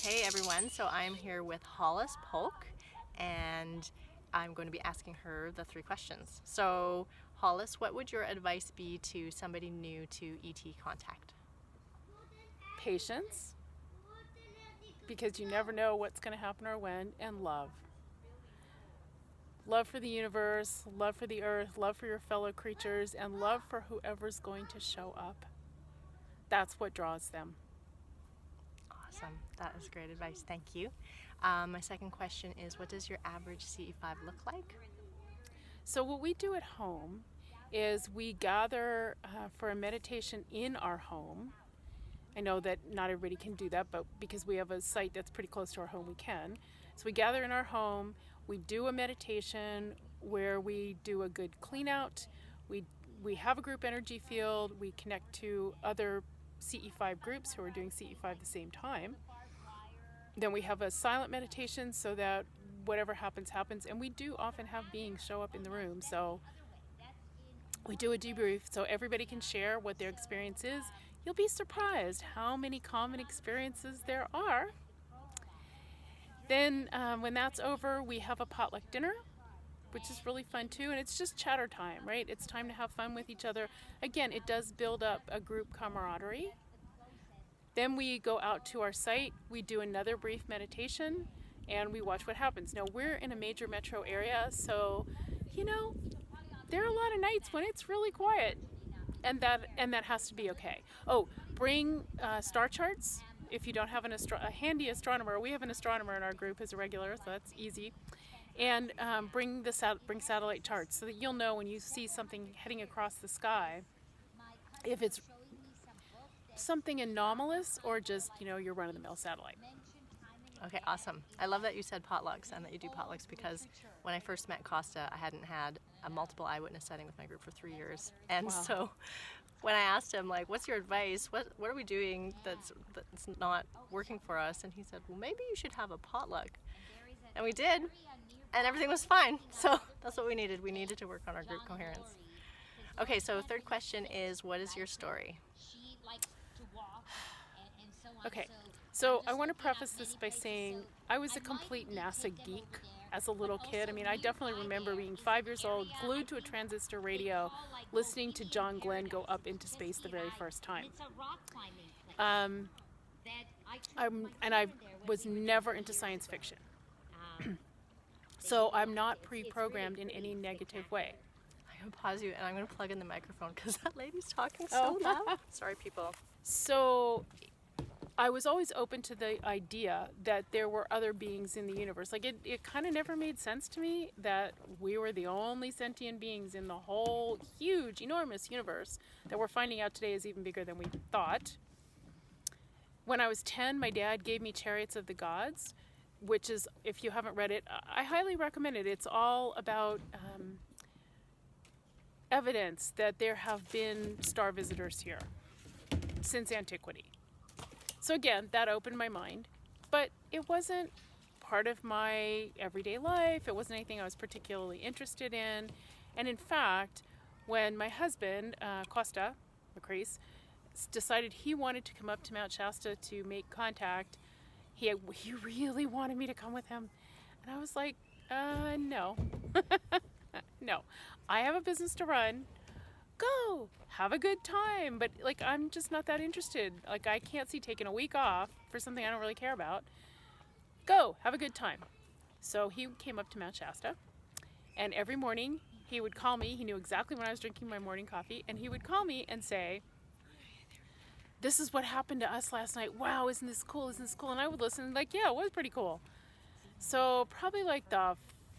Hey everyone, so I'm here with Hollis, Polk, and I'm going to be asking her the 3 questions. So Hollis, what would your advice be to somebody new to ET contact? Patience, because you never know what's going to happen or when, and love. Love for the universe, love for the earth, love for your fellow creatures, and love for whoever's going to show up. That's what draws them. Awesome, that is great advice, thank you. My second question is, what does your average CE5 look like? So what we do at home is we gather for a meditation in our home. I know that not everybody can do that, but because we have a site that's pretty close to our home, we can. So we gather in our home, we do a meditation where we do a good clean out, we have a group energy field, we connect to other CE5 groups who are doing CE5 at the same time. Then we have a silent meditation so that whatever happens, happens. And we do often have beings show up in the room. So we do a debrief so everybody can share what their experience is. You'll be surprised how many common experiences there are. Then when that's over, we have a potluck dinner, which is really fun too. And it's just chatter time, right? It's time to have fun with each other. Again, it does build up a group camaraderie. Then we go out to our site, we do another brief meditation, and we watch what happens. Now, we're in a major metro area, so, there are a lot of nights when it's really quiet, and that has to be okay. Oh, bring star charts. If you don't have a handy astronomer, we have an astronomer in our group as a regular, so that's easy. And bring satellite charts so that you'll know when you see something heading across the sky if it's something anomalous or just, your run-of-the-mill satellite. Okay, awesome. I love that you said potlucks and that you do potlucks, because when I first met Costa, I hadn't had a multiple eyewitness setting with my group for 3 years. And Wow. So when I asked him, like, what's your advice? What are we doing that's not working for us? And he said, well, maybe you should have a potluck. And we did, and everything was fine. So that's what we needed. We needed to work on our group coherence. Okay, so third question is, what is your story? Okay, so I want to preface this by saying I was a complete NASA geek as a little kid. I mean, I definitely remember being 5 years old, glued to a transistor radio, listening to John Glenn go up into space the very first time. I was never into science fiction. So I'm not pre-programmed in any negative way. I'm going to pause you, and I'm going to plug in the microphone because that lady's talking so loud. Sorry, people. So I was always open to the idea that there were other beings in the universe. Like, it kind of never made sense to me that we were the only sentient beings in the whole huge, enormous universe that we're finding out today is even bigger than we thought. When I was 10, my dad gave me Chariots of the Gods, which is, if you haven't read it, I highly recommend it. It's all about evidence that there have been star visitors here since antiquity. So again, that opened my mind, but it wasn't part of my everyday life. It wasn't anything I was particularly interested in. And in fact, when my husband, Costa Macrease, decided he wanted to come up to Mount Shasta to make contact, he really wanted me to come with him. And I was like, no. No. I have a business to run. Go, have a good time. But I'm just not that interested. I can't see taking a week off for something I don't really care about. Go, have a good time. So he came up to Mount Shasta, and every morning he would call me. He knew exactly when I was drinking my morning coffee, and he would call me and say, this is what happened to us last night. Wow, isn't this cool? Isn't this cool? And I would listen yeah, it was pretty cool. So probably the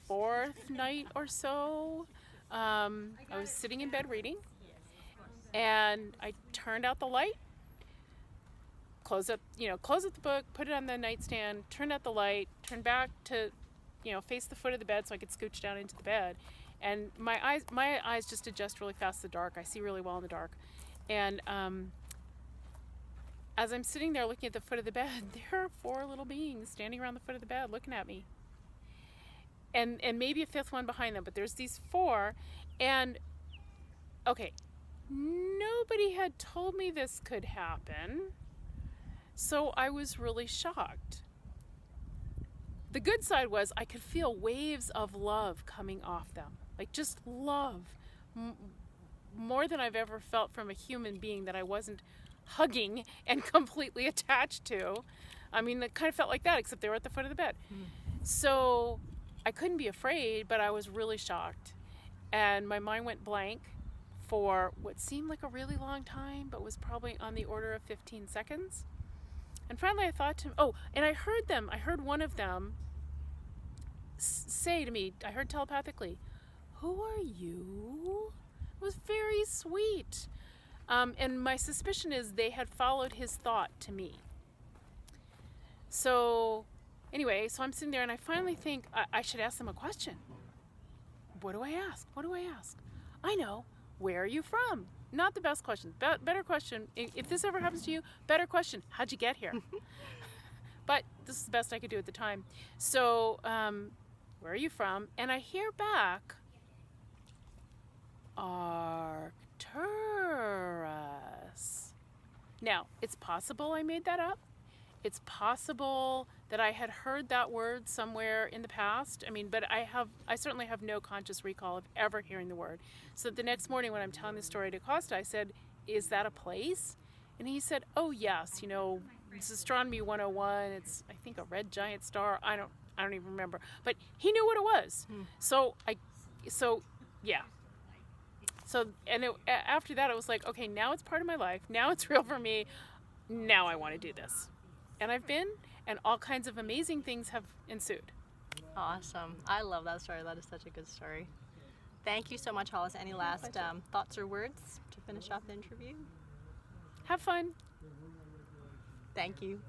4th night or so, I was sitting in bed reading, and I turned out the light, closed up the book, put it on the nightstand, turned out the light, turned back to, face the foot of the bed so I could scooch down into the bed. And my eyes just adjust really fast to the dark. I see really well in the dark. And as I'm sitting there looking at the foot of the bed, there are 4 little beings standing around the foot of the bed looking at me. And maybe a 5th one behind them, but there's these 4. And, okay, nobody had told me this could happen, so I was really shocked. The good side was I could feel waves of love coming off them, like just love, more than I've ever felt from a human being that I wasn't hugging and completely attached to. I mean, it kind of felt like that, except they were at the foot of the bed. So I couldn't be afraid, but I was really shocked. And my mind went blank for what seemed like a really long time, but was probably on the order of 15 seconds. And finally I thought to him, oh, and I heard one of them say to me, I heard telepathically, "Who are you?" It was very sweet. And my suspicion is they had followed his thought to me. So anyway, so I'm sitting there and I finally think I should ask them a question. What do I ask? What do I ask? I know. Where are you from? Not the best question. Better question. If this ever happens to you, better question. How'd you get here? But this is the best I could do at the time. So, where are you from? And I hear back, Arcturus. Now, it's possible I made that up. It's possible that I had heard that word somewhere in the past. I mean, but I certainly have no conscious recall of ever hearing the word. So the next morning when I'm telling the story to Costa, I said, "Is that a place?" And he said, "Oh yes, you know, it's Astronomy 101. It's, I think, a red giant star. I don't even remember." But he knew what it was. So yeah. So, and after that, it was like, okay, now it's part of my life. Now it's real for me. Now I want to do this. And I've been, and all kinds of amazing things have ensued. Awesome. I love that story. That is such a good story. Thank you so much, Hollis. Any last thoughts or words to finish off the interview? Have fun. Thank you.